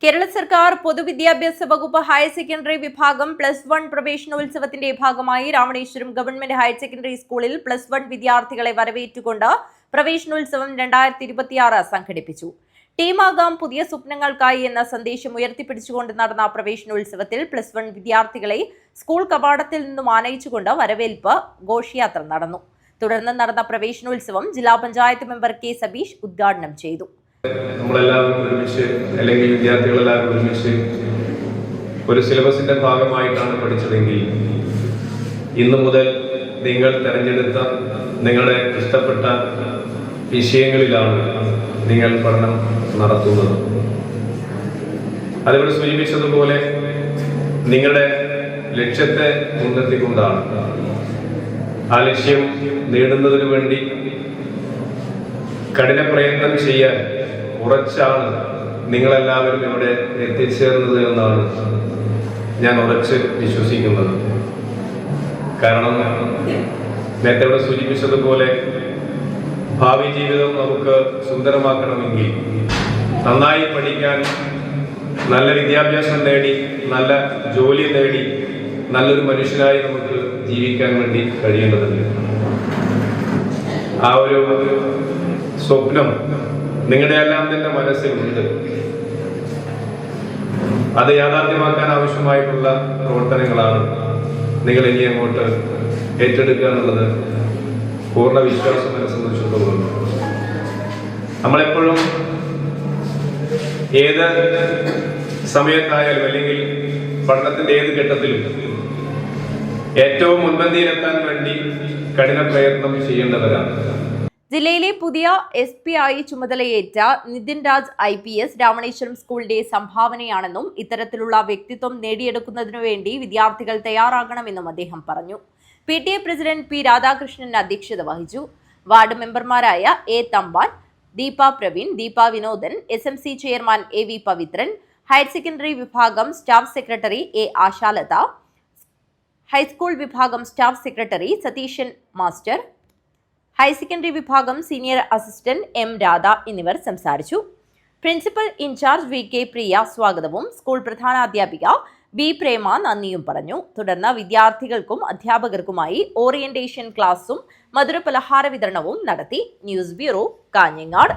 കേരള സർക്കാർ പൊതുവിദ്യാഭ്യാസ വകുപ്പ് ഹയർ സെക്കൻഡറി വിഭാഗം +1 പ്രവേശനോത്സവത്തിന്റെ ഭാഗമായി രാമേശ്വരം ഗവൺമെന്റ് ഹയർ സെക്കൻഡറി സ്കൂളിൽ +1 വിദ്യാർത്ഥികളെ വരവേറ്റുകൊണ്ട് പ്രവേശനോത്സവം 2026 സംഘടിപ്പിച്ചു. ടീമാകാം പുതിയ സ്വപ്നങ്ങൾക്കായി എന്ന സന്ദേശം ഉയർത്തിപ്പിടിച്ചുകൊണ്ട് നടന്ന പ്രവേശനോത്സവത്തിൽ +1 വിദ്യാർത്ഥികളെ സ്കൂൾ കവാടത്തിൽ നിന്നും ആനയിച്ചുകൊണ്ട് വരവേൽപ്പ് ഘോഷയാത്ര നടന്നു. തുടർന്ന് നടന്ന പ്രവേശനോത്സവം ജില്ലാ പഞ്ചായത്ത് മെമ്പർ കെ സബീഷ് ഉദ്ഘാടനം ചെയ്തു. നമ്മളെല്ലാവരും ഒരുമിച്ച് അല്ലെങ്കിൽ വിദ്യാർത്ഥികളെല്ലാവരും ഒരുമിച്ച് ഒരു സിലബസിന്റെ ഭാഗമായിട്ടാണ് പഠിച്ചതെങ്കിൽ ഇന്നു മുതൽ നിങ്ങൾ തിരഞ്ഞെടുത്ത നിങ്ങളുടെ ഇഷ്ടപ്പെട്ട വിഷയങ്ങളിലാണ് നിങ്ങൾ പഠനം നടത്തുന്നത്. അതിവിടെ സൂചിപ്പിച്ചതുപോലെ നിങ്ങളുടെ ലക്ഷ്യത്തെ മുൻനിർത്തിക്കൊണ്ടാണ് ആ ലക്ഷ്യം നേടുന്നതിനു വേണ്ടി കഠിന പ്രയത്നം ചെയ്യാൻ ഉറച്ചാണ് നിങ്ങളെല്ലാവരും ഇവിടെ എത്തിച്ചേർന്നത് എന്നാണ് ഞാൻ ഉറച്ച് വിശ്വസിക്കുന്നത്. കാരണം നേരത്തെ ഇവിടെ സൂചിപ്പിച്ചതുപോലെ ഭാവി ജീവിതം നമുക്ക് സുന്ദരമാക്കണമെങ്കിൽ നന്നായി പഠിക്കാൻ, നല്ല വിദ്യാഭ്യാസം നേടി, നല്ല ജോലി നേടി, നല്ലൊരു മനുഷ്യനായി നമുക്ക് ജീവിക്കാൻ വേണ്ടി കഴിയേണ്ടതുണ്ട്. ആ ഒരു സ്വപ്നം നിങ്ങളുടെ എല്ലാം തന്നെ മനസ്സിലുണ്ട്. അത് യാഥാർത്ഥ്യമാക്കാൻ ആവശ്യമായിട്ടുള്ള പ്രവർത്തനങ്ങളാണ് നിങ്ങൾ ഇനി അങ്ങോട്ട് ഏറ്റെടുക്കുക എന്നുള്ളത് പൂർണ്ണ വിശ്വാസം എന്നെ സംബന്ധിച്ചിടത്തോളം. നമ്മളെപ്പോഴും ഏത് സമയത്തായാലും അല്ലെങ്കിൽ പഠനത്തിന്റെ ഏത് ഘട്ടത്തിലും ഏറ്റവും മുൻപന്തിയിലെത്താൻ വേണ്ടി കഠിന പ്രയത്നം ചെയ്യേണ്ടവരാണ്. ജില്ലയിലെ പുതിയ SP ആയി ചുമതലയേറ്റ നിതിൻ രാജ് IPS രാമേശ്വരം സ്കൂളിന്റെ സംഭാവനയാണെന്നും ഇത്തരത്തിലുള്ള വ്യക്തിത്വം നേടിയെടുക്കുന്നതിനു വേണ്ടി വിദ്യാർത്ഥികൾ തയ്യാറാകണമെന്നും അദ്ദേഹം പറഞ്ഞു. PTA പ്രസിഡന്റ് P രാധാകൃഷ്ണൻ അധ്യക്ഷത വഹിച്ചു. വാർഡ് മെമ്പർമാരായ A Thampan, Deepa Praveen, Deepa Vinodan, SMC chairman AV Pavithran, higher secondary വിഭാഗം staff secretary A Ashalatha, high school വിഭാഗം staff secretary Satheesan master, higher secondary വിഭാഗം സീനിയർ അസിസ്റ്റന്റ് M രാധ എന്നിവർ സംസാരിച്ചു. പ്രിൻസിപ്പൽ ഇൻചാർജ് VK പ്രിയ സ്വാഗതവും സ്കൂൾ പ്രധാനാധ്യാപിക B പ്രേമ നന്ദിയും പറഞ്ഞു. തുടർന്ന് വിദ്യാർത്ഥികൾക്കും അധ്യാപകർക്കുമായി ഓറിയന്റേഷൻ ക്ലാസും മധുരപലഹാര വിതരണവും നടത്തി. News bureau, Kanhangad.